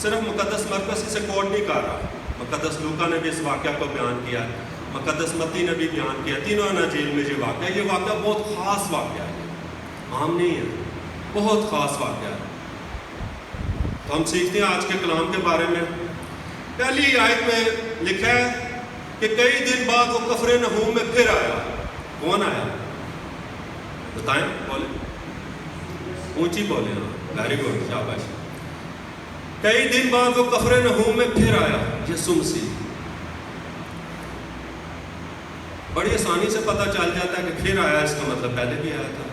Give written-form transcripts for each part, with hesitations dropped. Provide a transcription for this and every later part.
صرف مقدس مرکز اسے کوٹ نہیں کر رہا، مقدس لوکا نے بھی اس واقعہ کو بیان کیا، مقدس متی نے بھی بیان کیا، تینوں اناجیل میں یہ واقعہ بہت خاص واقعہ ہے، عام نہیں ہے، بہت خاص واقعہ ہے۔ تو ہم سیکھتے ہیں آج کے کلام کے بارے میں۔ پہلی آیت میں لکھا ہے کہ کئی دن بعد وہ کفر نحوم میں پھر آیا۔ کون آیا؟ بتائیں، بولیں، اونچی بولیں۔ ویری گڈ، شاباش۔ کئی دن بعد وہ کفر نحوم میں پھر آیا، یسوع مسیح۔ بڑی آسانی سے پتہ چل جاتا ہے کہ پھر آیا، اس کا مطلب پہلے بھی آیا تھا۔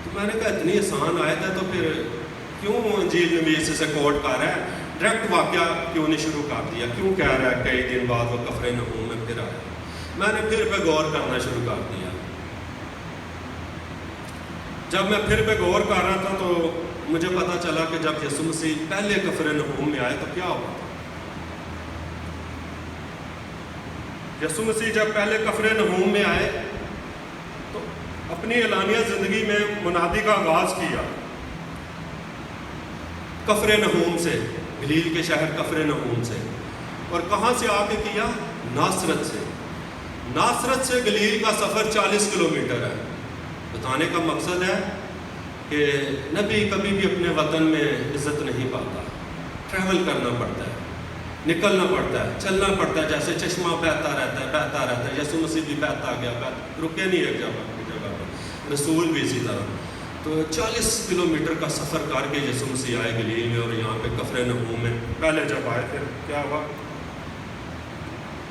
تو میں نے کہا اتنی آسان آیت ہے تو پھر کیوں انجیل نویس اسے کوٹ کر رہا ہے؟ ڈائریکٹ واقعہ کیوں نہیں شروع کر دیا؟ کیوں کہہ رہا ہے کئی دن بعد وہ کفر نحوم میں پھر آیا؟ میں نے پھر پہ غور کرنا شروع کر دیا۔ جب میں پھر پہ غور کر رہا تھا تو مجھے پتا چلا کہ جب یسوع مسیح پہلے کفر نحوم میں آئے تو کیا ہوا تھا۔ یسوع مسیح جب پہلے کفر نحوم میں آئے تو اپنی اعلانیہ زندگی میں منادی کا آغاز کیا کفر نحوم سے، گلیل کے شہر کفر نحوم سے۔ اور کہاں سے آ کے کیا؟ ناصرت سے۔ ناصرت سے گلیل کا سفر 40 کلومیٹر ہے۔ بتانے کا مقصد ہے کہ نبی کبھی بھی اپنے وطن میں عزت نہیں پاتا، ٹریول کرنا پڑتا ہے، نکلنا پڑتا ہے، چلنا پڑتا ہے، جیسے چشمہ بہتا رہتا ہے۔ یسوع مسیح بھی بہتا گیا، رکے نہیں ایک جگہ پر، رسول بھی اسی طرح۔ تو 40 کلومیٹر کا سفر کر کے یسوع مسیح آئے گلیل میں، اور یہاں پہ کفر نحوم میں پہلے جب آئے پھر کیا ہوا؟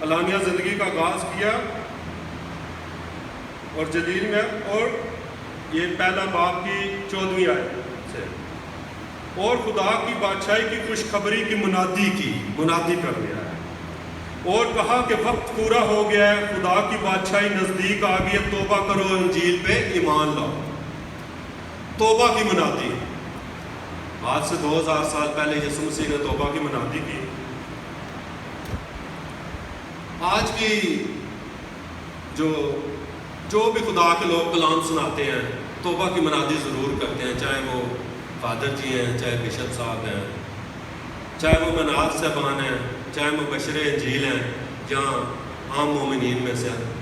اعلانیہ زندگی کا آغاز کیا اور جلیل میں، اور یہ پہلا باب کی 14ویں آیت سے، اور خدا کی بادشاہی کی خوشخبری کی منادی کر دیا ہے، اور کہا کہ وقت پورا ہو گیا ہے، خدا کی بادشاہی نزدیک آ گئی ہے، توبہ کرو، انجیل پہ ایمان لاؤ۔ توبہ کی منادی۔ آج سے 2000 سال پہلے یسوع مسیح نے توبہ کی منادی کی۔ آج کی جو بھی خدا کے لوگ کلام سناتے ہیں توبہ کی منادی ضرور کرتے ہیں، چاہے وہ فادر جی ہیں، چاہے بشپ صاحب ہیں، چاہے وہ مناظ صاحبان ہیں، چاہے مبشر انجیل ہیں، جہاں عام مومنین میں سے ہیں،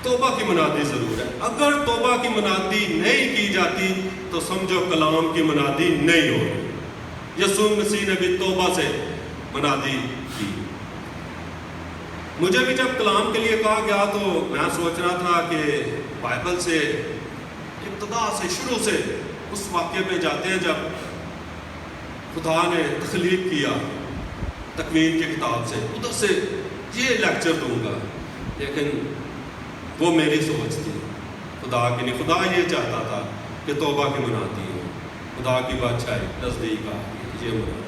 توبہ کی منادی ضرور ہے۔ اگر توبہ کی منادی نہیں کی جاتی تو سمجھو کلام کی منادی نہیں ہو رہی۔ یسوع مسیح نے بھی توبہ سے منادی کی۔ مجھے بھی جب کلام کے لیے کہا گیا تو میں سوچ رہا تھا کہ بائبل سے ابتدا سے شروع سے اس واقعے پہ جاتے ہیں جب خدا نے تخلیق کیا تکوین کی کتاب سے، ادھر سے یہ لیکچر دوں گا، لیکن وہ میری سوچ تھی، خدا کی نہیں۔ خدا یہ چاہتا تھا کہ توبہ کی منادی ہو، خدا کی بادشاہی نزدیک آ گئی، یہ منادی۔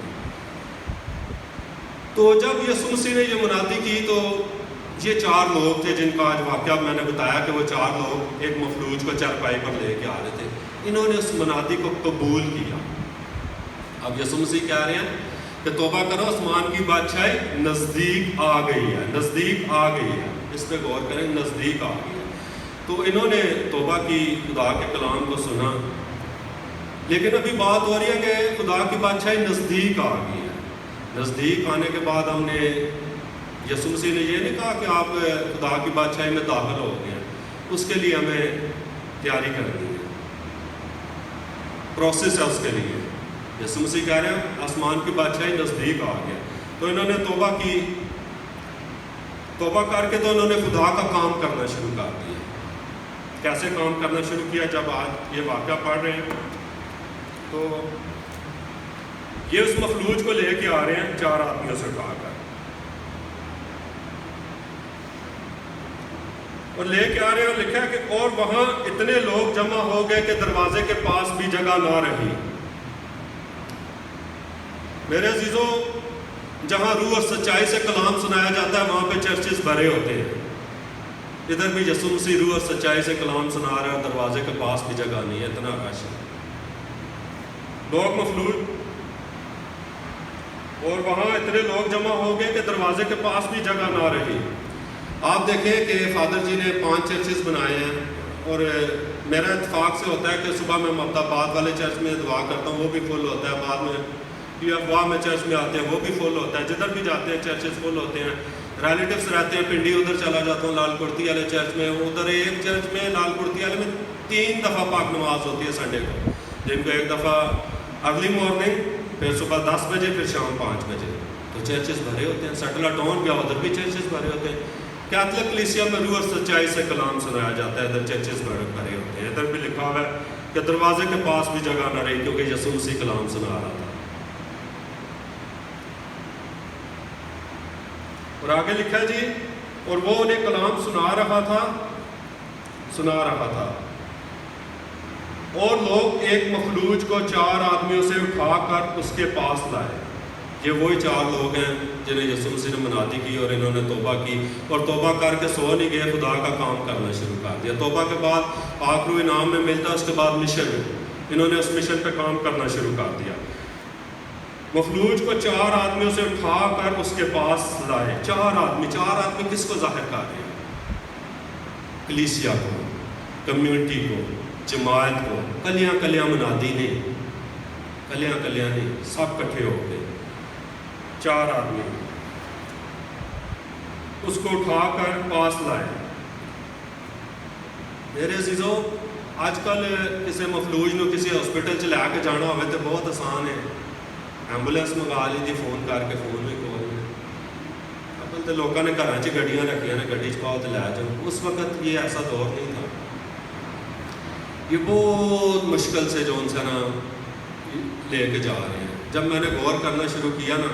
تو جب یسوع مسیح نے یہ منادی کی تو یہ 4 لوگ تھے جن کا آج واقعہ میں نے بتایا کہ وہ 4 لوگ ایک مفلوج کو چارپائی پر لے کے آ رہے تھے، انہوں نے اس منادی کو قبول کیا۔ اب یسوع مسیح کہہ رہے ہیں کہ توبہ کرو، آسمان کی بادشاہی نزدیک آ گئی ہے، نزدیک آ گئی ہے۔ اس پہ غور کریں، نزدیک آ گئی ہے۔ تو انہوں نے توبہ کی، خدا کے کلام کو سنا، لیکن ابھی بات ہو رہی ہے کہ خدا کی بادشاہی نزدیک آ گئی ہے۔ نزدیک آنے کے بعد ہم نے، یسوع مسیح نے یہ نہیں کہا کہ آپ خدا کی بادشاہی میں داخل ہو گئے ہیں، اس کے لیے ہمیں تیاری کرنی ہے، پروسیس ہے اس کے لیے۔ یسوع مسیح کہہ رہے ہیں آسمان کی بادشاہی نزدیک آ گیا۔ تو انہوں نے توبہ کی، توبہ کر کے تو انہوں نے خدا کا کام کرنا شروع کر دیا۔ کیسے کام کرنا شروع کیا؟ جب آج یہ واقعہ پڑھ رہے ہیں تو یہ اس مفلوج کو لے کے آ رہے ہیں 4 آدمیوں سے اٹھا کر، اور لے کے آ رہے ہیں، اور لکھا ہے کہ اور وہاں اتنے لوگ جمع ہو گئے کہ دروازے کے پاس بھی جگہ نہ رہی۔ میرے عزیزوں، جہاں روح اور سچائی سے کلام سنایا جاتا ہے وہاں پہ چرچز بھرے ہوتے ہیں۔ ادھر بھی یسوع مسیح روح اور سچائی سے کلام سنا رہا ہے، دروازے کے پاس بھی جگہ نہیں ہے، اتنا رش ہے، لوگ مفلوج، اور وہاں اتنے لوگ جمع ہو گئے کہ دروازے کے پاس بھی جگہ نہ رہی۔ آپ دیکھیں کہ فادر جی نے 5 چرچز بنائے ہیں، اور میرا اتفاق سے ہوتا ہے کہ صبح میں محمد آباد والے چرچ میں دعا کرتا ہوں، وہ بھی فل ہوتا ہے، بعد میں پی افواہ میں چرچ میں آتے ہیں وہ بھی فل ہوتا ہے، جدھر بھی جاتے ہیں چرچز فل ہوتے ہیں. ریلیٹیوس رہتے ہیں پنڈی، ادھر چلا جاتا ہوں لال کرتی والے چرچ میں. ادھر ایک چرچ میں لال کرتی والے میں 3 دفعہ پاک نماز ہوتی ہے سنڈے کو، جن کو ایک دفعہ ارلی مارننگ، پھر صبح 10 بجے، پھر شام 5 بجے. تو چرچز بھرے ہوتے ہیں. سٹلا ٹاؤن گیا ادھر بھی چرچز بھرے ہوتے ہیں. کیتھولک کلیسیا میں روح اور سچائی سے کلام سنایا جاتا ہے، ادھر چرچز بھرے ہوتے ہیں. ادھر بھی لکھا ہوا ہے کہ دروازے کے پاس بھی جگہ نہ رہی کیونکہ یسوع مسیح کلام سنا رہا تھا. اور آگے لکھا ہے جی، اور وہ انہیں کلام سنا رہا تھا اور لوگ ایک مفلوج کو 4 آدمیوں سے اٹھا کر اس کے پاس لائے. یہ وہی 4 لوگ ہیں جنہیں یسوع مسیح نے منادی کی اور انہوں نے توبہ کی، اور توبہ کر کے سو نہیں گئے، خدا کا کام کرنا شروع کر دیا. توبہ کے بعد پاک روح انعام میں ملتا، اس کے بعد مشن میں انہوں نے اس مشن پہ کام کرنا شروع کر دیا. مفلوج کو 4 آدمیوں سے اٹھا کر اس کے پاس لائے. 4 آدمی کس کو ظاہر کر رہے ہیں؟ کلیسیا کو، کمیونٹی کو، جماعت کو. کلیاں منادی نہیں، کلیاں نہیں، سب کٹھے ہو گئے. 4 آدمی اس کو اٹھا کر پاس لائے. میرے عزیزو، آج کل کسی مفلوج نو کسی ہاسپٹل چ لے کے جانا ہوئے تو بہت آسان ہے. ایمبولینس منگا لی جی، فون کر کے، فون بھی کھول لیا. اب تو لوگوں نے گھر چ گڈیاں رکھیاں نے، گڈی چ پاؤ تو لے جاؤ. اس وقت یہ ایسا دور نہیں تھا. یہ بہت مشکل سے جو ان سے نا لے کے جا رہے ہیں. جب میں نے غور کرنا شروع کیا نا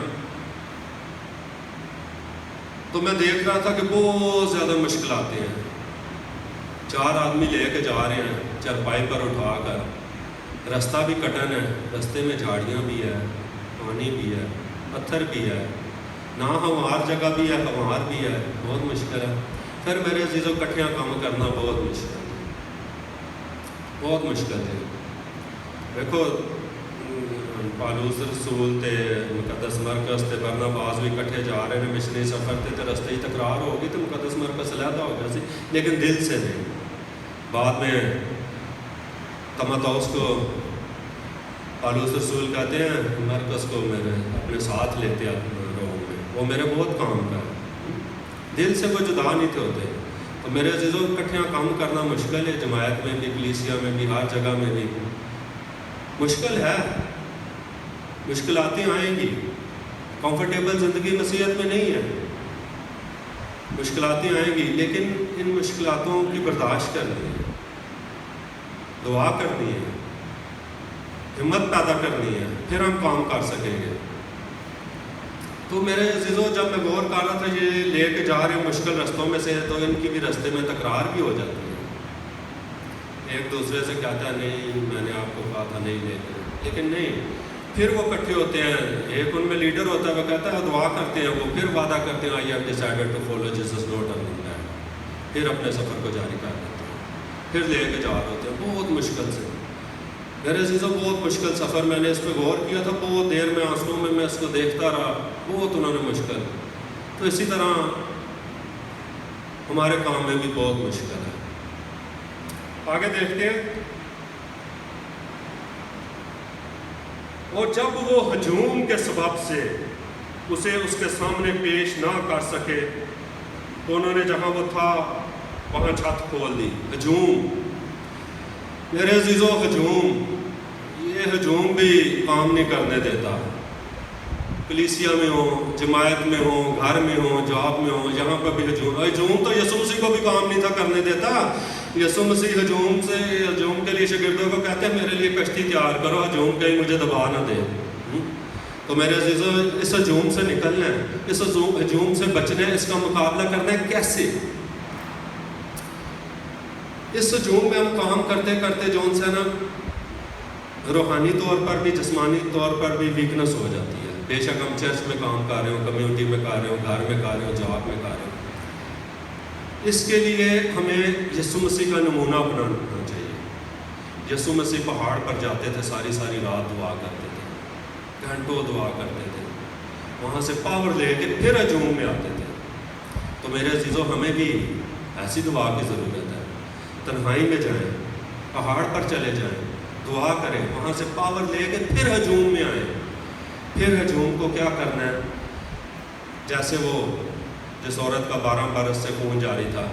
تو میں دیکھ رہا تھا کہ بہت زیادہ مشکلات ہیں. 4 آدمی لے کے جا رہے ہیں چرپائی پر اٹھا کر. رستہ بھی کٹن ہے، رستے میں جھاڑیاں بھی ہے، پانی بھی ہے، پتھر بھی ہے، نہ ہموار جگہ بھی ہے، ہموار بھی ہے. بہت مشکل ہے. پھر میرے عزیزوں کٹھیاں کام کرنا بہت مشکل ہے. دیکھو پالوس رسول تے مقدس مرکز تے برناباس بھی کٹھے جا رہے ہیں مشنی سفر تے رستے ہی تکرار ہوگی تو مقدس مرکز علیحدہ ہو گیا سی، لیکن دل سے نہیں. بعد میں تماتوس کو پالوس رسول کہتے ہیں مرکز کو میرے اپنے ساتھ لیتے رہو گے، وہ میرے بہت کام کا ہے. دل سے وہ جدا نہیں تھے ہوتے. تو میرے عزیزوں کٹھیاں کام کرنا مشکل ہے. جماعت میں بھی، کلیسیا میں بھی، ہر جگہ میں بھی مشکل ہے. مشکلاتیں آئیں گی. کمفرٹیبل زندگی مسیحیت میں نہیں ہے. مشکلاتیں آئیں گی، لیکن ان مشکلاتوں کی برداشت کرنی ہے، دعا کرنی ہے، ہمت پیدا کرنی ہے، پھر ہم کام کر سکیں گے. تو میرے عزیزوں جب میں غور کر رہا تھا یہ لے کے جا رہے ہیں مشکل رستوں میں سے، تو ان کی بھی رستے میں تکرار بھی ہو جاتی ہے. ایک دوسرے سے کہتا ہے نہیں میں نے آپ کو کہا تھا نہیں لے کے، لیکن نہیں. پھر وہ کٹھے ہوتے ہیں. ایک ان میں لیڈر ہوتا ہے، وہ کہتا ہے دعا کرتے ہیں، وہ پھر وعدہ کرتے ہیں I have decided to follow Jesus no turning back. پھر اپنے سفر کو جاری کر دیتے ہیں، پھر لے کے جا رہے ہوتے ہیں بہت مشکل سے. میرے عزیزوں بہت مشکل سفر. میں نے اس پہ غور کیا تھا بہت دیر میں، آنسوں میں اس کو دیکھتا رہا. بہت انہوں نے مشکل. تو اسی طرح ہمارے کام میں بھی بہت مشکل ہے. آگے دیکھتے ہیں. اور جب وہ ہجوم کے سبب سے اسے اس کے سامنے پیش نہ کر سکے تو انہوں نے جہاں وہ تھا وہاں چھت کھول دی. ہجوم، میرے عزیزوں ہجوم، یہ ہجوم بھی کام نہیں کرنے دیتا. کلیسیا میں ہو، جماعت میں ہو، گھر میں ہو، جاب میں ہو، یہاں پہ بھی ہجوم تو یسوع مسیح کو بھی کام نہیں تھا کرنے دیتا. یسوع مسیح ہجوم کے لیے شاگردوں کو کہتے ہیں میرے لیے کشتی تیار کرو، ہجوم کہیں مجھے دبا نہ دے. تو میرے عزیزوں اس ہجوم سے نکلنا ہے، اس ہجوم سے بچنا ہے، اس کا مقابلہ کرنا ہے. کیسے؟ اس ہجوم میں ہم کام کرتے کرتے جو ان سے نا روحانی طور پر بھی، جسمانی طور پر بھی ویکنس ہو جاتی ہے. بے شک ہم چرچ میں کام کر رہے ہوں، کمیونٹی میں کر رہے ہوں، گھر میں کر رہے ہوں، جاب میں کر رہے ہوں. اس کے لیے ہمیں یسوع مسیح کا نمونہ بنانا چاہیے. یسوع مسیح پہاڑ پر جاتے تھے، ساری رات دعا کرتے تھے، گھنٹوں دعا کرتے تھے، وہاں سے پاور لے کے پھر ہجوم میں آتے تھے. تو میرے عزیزوں ہمیں بھی ایسی دعا کی ضرورت ہے. تنہائی میں جائیں، پہاڑ پر چلے جائیں، دعا کریں، وہاں سے پاور لے کے پھر ہجوم میں آئیں. پھر ہجوم کو کیا کرنا ہے، جیسے وہ جس عورت کا 12 برس سے خون جاری تھا،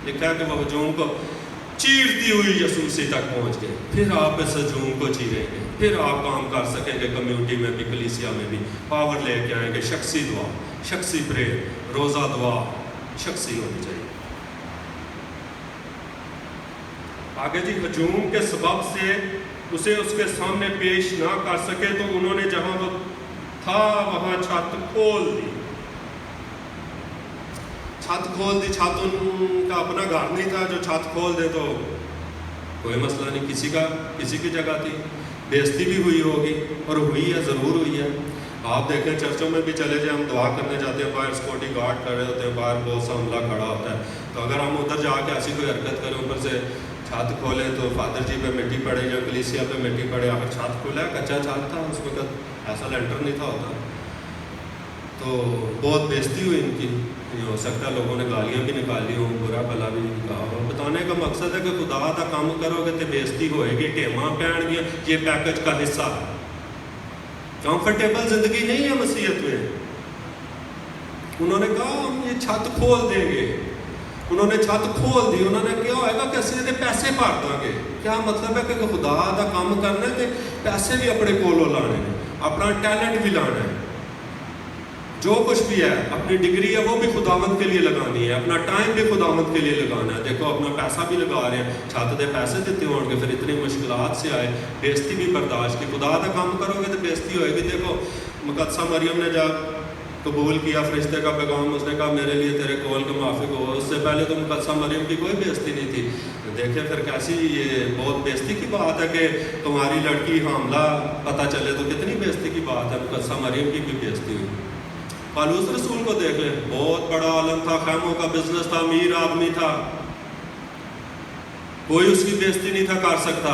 لکھا ہے کہ وہ ہجوم کو چیرتی ہوئی یسوسی تک پہنچ گئے. پھر آپ اس ہجوم کو چیریں گے، پھر آپ کام کر سکیں گے کمیونٹی میں بھی، کلیسیا میں بھی پاور لے کے آئیں گے. شخصی دعا، شخصی پریئر، روزہ دعا شخصی ہونی چاہیے. آگے جی، ہجوم کے سبب سے اسے اس کے سامنے پیش نہ کر سکے تو انہوں نے جہاں وہ تھا وہاں چھت کھول دی. چھت کھول دی. چھت ان کا اپنا گھر نہیں تھا، جو چھت کھول دے تو کوئی مسئلہ نہیں. کسی کی جگہ تھی. بےزتی بھی ہوئی ہوگی، اور ہوئی ہے، ضرور ہوئی ہے. آپ دیکھیں چرچوں میں بھی چلے جائیں، ہم دعا کرنے جاتے ہیں، باہر سیکورٹی گارڈ کھڑے ہوتے ہیں، باہر بہت سا عملہ کھڑا ہوتا ہے. تو اگر ہم ادھر جا کے ایسی کوئی حرکت کریں، اوپر سے چھت کھولیں تو فادر جی پہ مٹی پڑے یا کلیسیا پہ مٹی پڑے. اگر چھت کھولا ہے، کچا چھت تھا اس وقت، ایسا لینٹر نہیں تھا ہوتا، تو بہت بےزتی ہوئی ان کی. یہ ہو سکتا ہے لوگوں نے گالیاں بھی نکالی ہوں، برا بھلا بھی کہا ہو. بتانے کا مقصد ہے کہ خدا دا کام کرو گے تو بےزتی ہوئے گی، ٹیماں پہن گیا. یہ پیکج کا حصہ ہے. کمفرٹیبل زندگی نہیں ہے مسیحیت میں. انہوں نے کہا ہم یہ چھت کھول دیں گے. انہوں نے چھت کھول دی. انہوں نے کیا ہوئے گا کہ اسی دے پیسے بھر دیں گے. کیا مطلب ہے کہ خدا دا کام کرنا ہے کہ پیسے بھی اپنے کولوں لانے ہیں، اپنا ٹیلنٹ بھی لانا ہے. جو کچھ بھی ہے، اپنی ڈگری ہے وہ بھی خداوند کے لیے لگانی ہے، اپنا ٹائم بھی خداوند کے لیے لگانا ہے. دیکھو اپنا پیسہ بھی لگا رہے ہیں. چھت دے پیسے دیتے ہوں گے، پھر اتنی مشکلات سے آئے، بےزتی بھی برداشت کی. خدا دا کام کرو گے تو بےزتی ہوئے گی. دیکھو مقدسہ مریم نے جب قبول کیا فرشتے کا پیغام، اس نے کہا میرے لیے تیرے قول کا موافق ہو. اس سے پہلے تو مقدسہ مریم کی کوئی بےزتی نہیں تھی. دیکھیں پھر کیسی یہ بہت بےزتی کی بات ہے کہ تمہاری لڑکی حاملہ پتہ چلے تو کتنی بےزتی کی بات ہے. مقدسہ مریم کی بھی بےزتی ہوئی. پالوس رسول کو دیکھ لیں، بہت بڑا عالم تھا، خیموں کا بزنس تھا، امیر آدمی تھا، کوئی اس کی بےزتی نہیں تھا کر سکتا.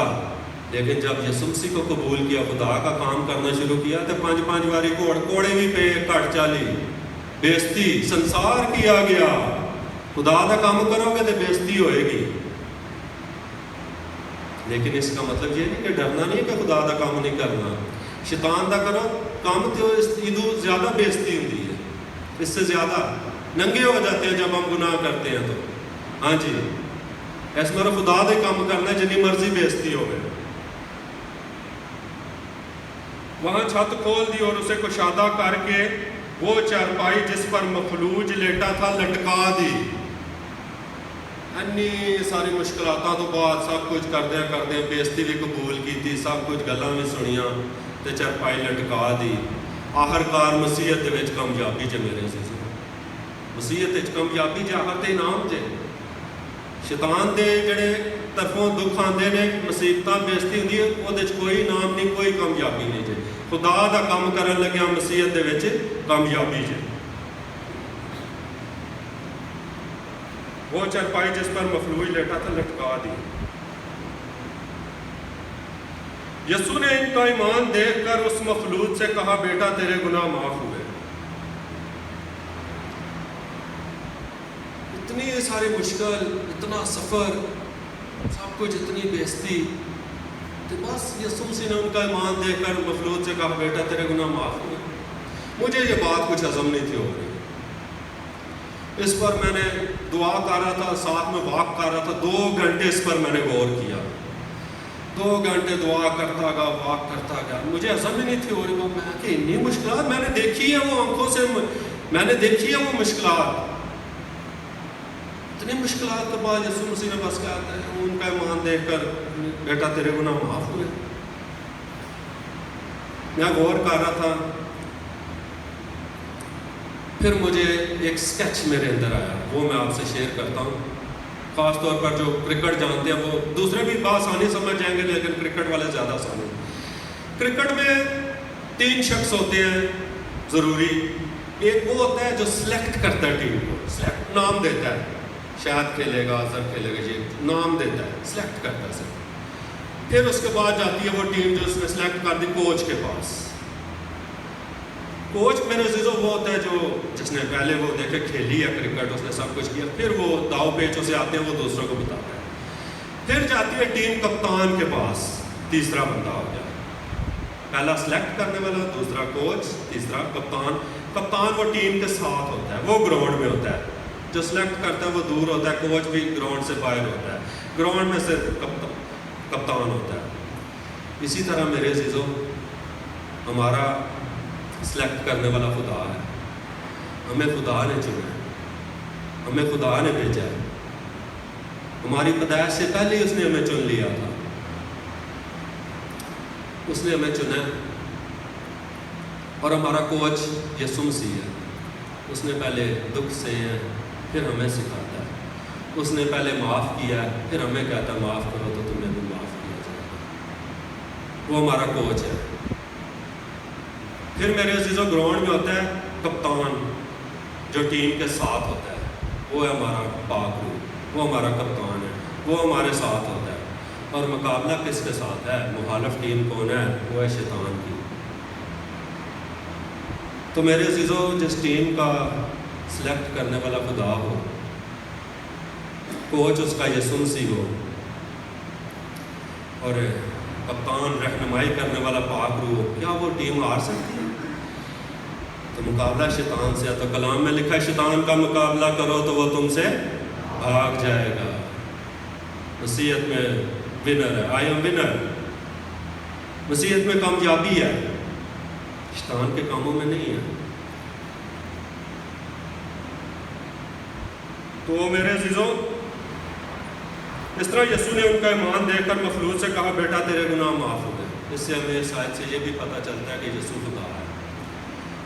لیکن جب یسوع مسیح کو قبول کیا، خدا کا کام کرنا شروع کیا تو 5 باری کوڑے بھی پہ کٹ چالی. بےزتی سنسار کیا گیا. خدا کا کام کرو گے تو بےزتی ہوئے گی. لیکن اس کا مطلب یہ نہیں کہ ڈرنا نہیں ہے کہ خدا کا کام نہیں کرنا. شیطان دا کرو کام تو ادو زیادہ بےزتی ہوتی ہے، اس سے زیادہ ننگے ہو جاتے ہیں جب ہم گناہ کرتے ہیں. تو ہاں جی، اس میں خدا دے کام کرنا ہے جنی مرضی بےزتی ہو گئے. وہاں چھت کھول دی اور اسے کشادہ کر کے وہ چارپائی جس پر مفلوج لیٹا تھا لٹکا دی. انی ساری مشکلاتاں تو بعد سب کچھ کردے بےزتی بھی قبول کی تھی، سب کچھ گلاں بھی سنیاں تے چارپائی لٹکا دی. آخرکار مسیحت دے وچ کامیابی جے میرے سے مسیحت وچ کامیابی جے آخر تے انعام جے. شیطان دے جڑے طرفوں دکھ آندے نے، مصیبتاں بےزتی ہوندی ہے، وہ کوئی انعام نہیں، کوئی کامیابی نہیں جے. خدا دا کام کرن لگیا مسیحت دے وچ کامیابی جے. وہ چرپائی جس پر مفلوج لیٹا تھا لٹکا دی. یسوع نے ان کا ایمان دیکھ کر اس مفلوج سے کہا بیٹا تیرے گناہ معاف ہوئے. اتنی ساری مشکل، اتنا سفر، سب کچھ اتنی بےزتی، تو بس یسوع مسیح نے ان کا ایمان دیکھ کر مفلوج سے کہا بیٹا تیرے گناہ معاف ہوئے. مجھے یہ بات کچھ ہضم نہیں تھی ہو رہی. اس پر میں نے دعا کر رہا تھا، ساتھ میں واک کر رہا تھا. 2 گھنٹے اس پر میں نے غور کیا. 2 گھنٹے دعا کرتا گیا، واک کرتا گیا. مجھے ہضم ہی نہیں تھی ہو رہی. میں کہ اتنی مشکلات میں نے دیکھی ہے، وہ آنکھوں سے میں نے دیکھی ہے وہ مشکلات. اتنی مشکلات کے بعد یسوع مسیح نے بس کہا ان کا ایمان دیکھ کر بیٹا تیرے گناہ معاف ہوئے. میں غور کر رہا تھا. پھر مجھے ایک سکیچ میرے اندر آیا، وہ میں آپ سے شیئر کرتا ہوں. خاص طور پر جو کرکٹ جانتے ہیں وہ دوسرے بھی بآسانی سمجھ جائیں گے، لیکن کرکٹ والے زیادہ آسانی. کرکٹ میں 3 شخص ہوتے ہیں ضروری. ایک وہ ہوتا ہے جو سلیکٹ کرتا ہے ٹیم کو، سلیکٹ نام دیتا ہے، شاید کھیلے گا، اظہر کھیلے گا، یہ نام دیتا ہے، سلیکٹ کرتا ہے سر. پھر اس کے بعد جاتی ہے وہ ٹیم جو اس نے سلیکٹ کر دی کوچ کے پاس. کوچ میرے عزیزوں وہ ہوتا ہے جو جس نے پہلے وہ دیکھے کھیلی ہے کرکٹ، اس نے سب کچھ کیا، پھر وہ داؤ پیچوں سے آتے ہیں، وہ دوسروں کو بتاتا ہے. پھر جاتی ہے ٹیم کپتان کے پاس، تیسرا بندہ ہو گیا. پہلا سلیکٹ کرنے والا، دوسرا کوچ، تیسرا کپتان. کپتان وہ ٹیم کے ساتھ ہوتا ہے، وہ گراؤنڈ میں ہوتا ہے. جو سلیکٹ کرتا ہے وہ دور ہوتا ہے، کوچ بھی گراؤنڈ سے باہر ہوتا ہے، گراؤنڈ میں صرف کپتان ہوتا ہے. اسی طرح میرے عزیزو ہمارا سلیکٹ کرنے والا خدا ہے. ہمیں خدا نے چنا ہے، ہمیں خدا نے بھیجا ہے. ہماری پیدائش سے پہلے ہی اس نے ہمیں چن لیا تھا، اس نے ہمیں چنا ہے. اور ہمارا کوچ یسوع مسیح ہے. اس نے پہلے دکھ سے ہے، پھر ہمیں سکھاتا ہے. اس نے پہلے معاف کیا ہے، پھر ہمیں کہتا ہے معاف کرو تو تمہیں بھی معاف کیا جائے گا. وہ ہمارا کوچ ہے. پھر میرے عزیزوں گراؤنڈ میں ہوتا ہے کپتان، جو ٹیم کے ساتھ ہوتا ہے. وہ ہے ہمارا پاک روح، وہ ہمارا کپتان ہے، وہ ہمارے ساتھ ہوتا ہے. اور مقابلہ کس کے ساتھ ہے؟ مخالف ٹیم کون ہے؟ وہ ہے شیطان کی. تو میرے عزیزوں جس ٹیم کا سلیکٹ کرنے والا خدا ہو، کوچ اس کا یسوع مسیح ہو، اور کپتان رہنمائی کرنے والا پاک روح ہو، کیا وہ ٹیم ہار سکتی ہے؟ تو مقابلہ شیطان سے ہے. تو کلام میں لکھا ہے شیطان کا مقابلہ کرو تو وہ تم سے بھاگ جائے گا. مسیحیت میں ونر ہے، آئی ایم ونر. مسیحیت میں کامیابی ہے، شیطان کے کاموں میں نہیں ہے. تو میرے عزیزوں اس طرح یسوع نے ان کا ایمان دیکھ کر مفلوج سے کہا بیٹا تیرے گناہ معاف ہو گئے. اس سے ہمیں اس آیت سے یہ بھی پتہ چلتا ہے کہ یسوع خدا ہے.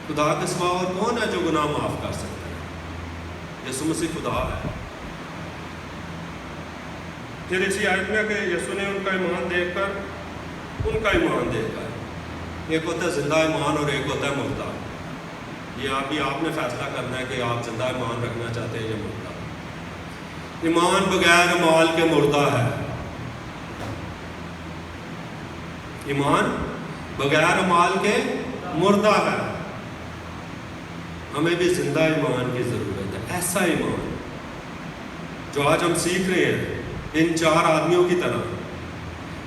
خدا کے سوا اور کون ہے جو گناہ معاف کر سکتا ہے؟ یسوع مسیح خدا ہے. پھر اسی آیت میں کہ یسوع نے ان کا ایمان دیکھ کر ایک ہوتا ہے زندہ ایمان اور ایک ہوتا ہے مردہ. یہ آپ نے فیصلہ کرنا ہے کہ آپ زندہ ایمان رکھنا چاہتے ہیں یا مردہ. ایمان بغیر مال کے مردہ ہے. ایمان بغیر مال کے مردہ ہے. ہمیں بھی زندہ ایمان کی ضرورت ہے. ایسا ایمان جو آج ہم سیکھ رہے ہیں ان 4 آدمیوں کی طرح.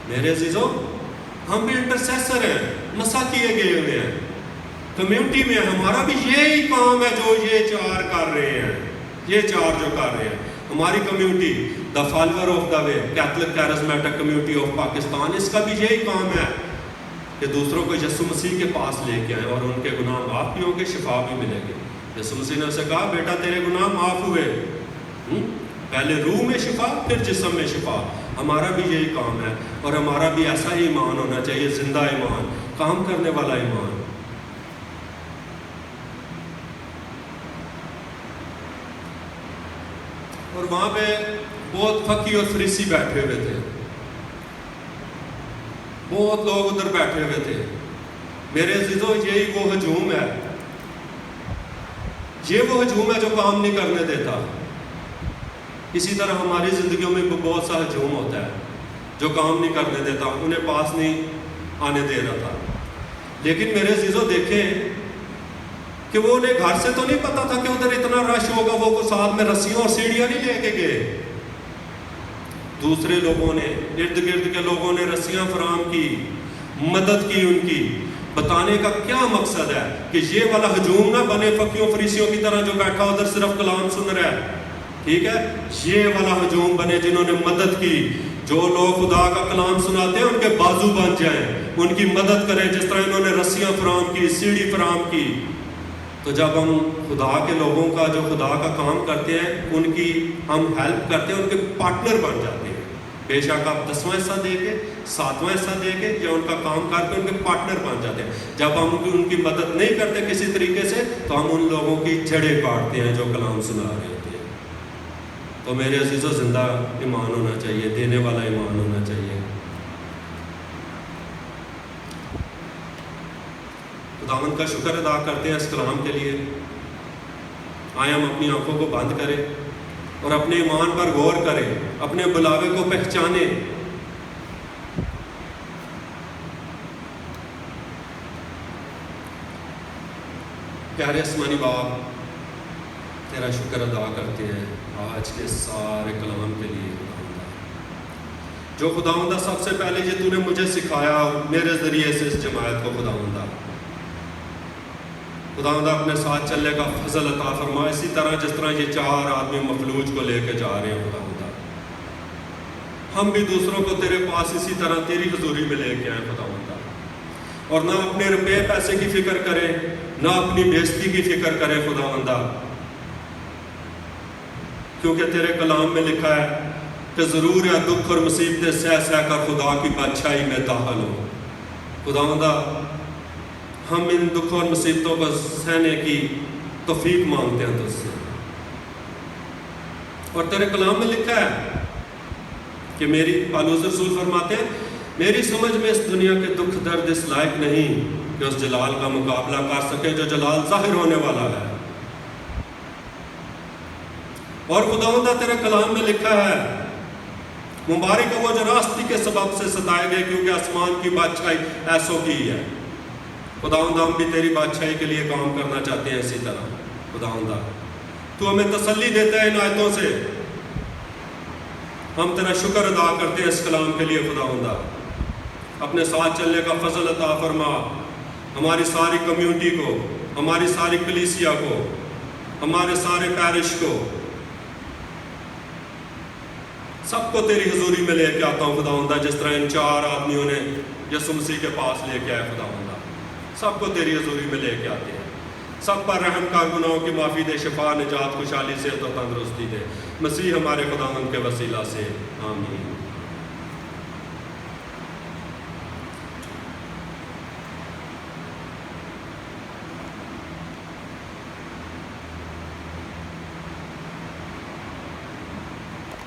میرے عزیزوں ہم بھی انٹرسیسر ہیں، مسا کیے گئے ہوئے ہیں. کمیونٹی میں ہمارا بھی یہی کام ہے جو یہ 4 کر رہے ہیں. یہ 4 جو کر رہے ہیں ہماری community the follower of the way Catholic charismatic community of Pakistan, اس کا بھی یہی کام ہے کہ دوسروں کو یسوع مسیح کے پاس لے کے آئیں اور ان کے گناہ معاف بھی ہوں گے، شفا بھی ملے گی. یسوع مسیح نے اسے کہا بیٹا تیرے گناہ معاف ہوئے. پہلے روح میں شفا، پھر جسم میں شفا. ہمارا بھی یہی کام ہے اور ہمارا بھی ایسا ہی ایمان ہونا چاہیے، زندہ ایمان، کام کرنے والا ایمان. اور وہاں پہ بہت فقی اور فریسی بیٹھے ہوئے تھے، بہت لوگ ادھر بیٹھے ہوئے تھے. میرے عزیزوں یہی وہ ہجوم ہے، یہ وہ ہجوم ہے جو کام نہیں کرنے دیتا. اسی طرح ہماری زندگیوں میں بہت سا ہجوم ہوتا ہے جو کام نہیں کرنے دیتا، انہیں پاس نہیں آنے دے رہا تھا. لیکن میرے عزیزوں دیکھیں کہ وہ انہیں گھر سے تو نہیں پتا تھا کہ ادھر اتنا رش ہوگا. وہ ساتھ میں رسیوں اور سیڑھیاں نہیں لے کے گئے. دوسرے لوگوں نے، ارد گرد کے لوگوں نے رسیاں فراہم کی، مدد کی ان کی. بتانے کا کیا مقصد ہے کہ یہ والا ہجوم نہ بنے فقیوں فریسیوں کی طرح جو بیٹھا ادھر صرف کلام سن رہا ہے. ٹھیک ہے، یہ والا ہجوم بنے جنہوں نے مدد کی. جو لوگ خدا کا کلام سناتے ہیں ان کے بازو بن جائیں، ان کی مدد کریں جس طرح انہوں نے رسیاں فراہم کی، سیڑھی فراہم کی. تو جب ہم خدا کے لوگوں کا جو خدا کا کام کرتے ہیں ان کی ہم ہیلپ کرتے ہیں، ان کے پارٹنر بن جاتے ہیں. بے شک آپ 10واں حصہ دے کے، 7واں حصہ دے کے یا ان کا کام کر کے ان کے پارٹنر بن جاتے ہیں. جب ہم ان کی مدد نہیں کرتے کسی طریقے سے تو ہم ان لوگوں کی جڑیں کاٹتے ہیں جو کلام سنا رہے ہوتے ہیں. تو میرے عزیزوں زندہ ایمان ہونا چاہیے، دینے والا ایمان ہونا چاہیے. خداوند کا شکر ادا کرتے ہیں اس کلام کے لیے. آئے ہم اپنی آنکھوں کو بند کریں اور اپنے ایمان پر غور کریں، اپنے بلاوے کو پہچانیں. پیارے آسمانی باپ تیرا شکر ادا کرتے ہیں آج کے سارے کلام کے لیے. جو خداوندہ سب سے پہلے یہ تو نے مجھے سکھایا اور میرے ذریعے سے اس جماعت کو خداوندہ اپنے ساتھ چلنے کا فضل عطا فرما، اسی طرح جس طرح یہ 4 آدمی مفلوج کو لے کے جا رہے ہیں خداوندہ، ہم بھی دوسروں کو تیرے پاس اسی طرح تیری حضوری میں لے کے آئیں خداوندہ، اور نہ اپنے روپے پیسے کی فکر کریں، نہ اپنی بےزتی کی فکر کریں خداوندہ، کیونکہ تیرے کلام میں لکھا ہے کہ ضرور ہے دکھ اور مصیبتیں سہ سہ کر خدا کی بادشاہی میں داخل ہو۔ خداوندہ ہم ان دکھوں اور مصیبتوں کو سہنے کی توفیق مانگتے ہیں تجھ سے، اور تیرے کلام میں لکھا ہے کہ پالوس رسول فرماتے ہیں میری سمجھ میں اس دنیا کے دکھ درد اس لائق نہیں کہ اس جلال کا مقابلہ کر سکے جو جلال ظاہر ہونے والا ہے۔ اور خداوندہ تیرے کلام میں لکھا ہے مبارک ہے وہ جو راستی کے سبب سے ستائے گئے کیونکہ آسمان کی بادشاہی ایسوں کی ہے۔ خداوندہ ہم بھی تیری بادشاہی کے لیے کام کرنا چاہتے ہیں اسی طرح خداوندہ، تو ہمیں تسلی دیتا ہے ان آیتوں سے، ہم تیرا شکر ادا کرتے ہیں اس کلام کے لیے خداوندہ، اپنے ساتھ چلنے کا فضل عطا فرما، ہماری ساری کمیونٹی کو، ہماری ساری کلیسیا کو، ہمارے سارے پیرش کو، سب کو تیری حضوری میں لے کے آتا ہوں خداوندہ، جس طرح ان 4 آدمیوں نے یسوع مسیح کے پاس لے کے آئے خداوندہ، سب کو تیری حضوری میں لے کے آتے ہیں، سب پر رحم کا، گناہوں کی معافی دے، شفا، نجات، خوشحالی، صحت و تندرستی دے، مسیح ہمارے خداوند کے وسیلہ سے آمین۔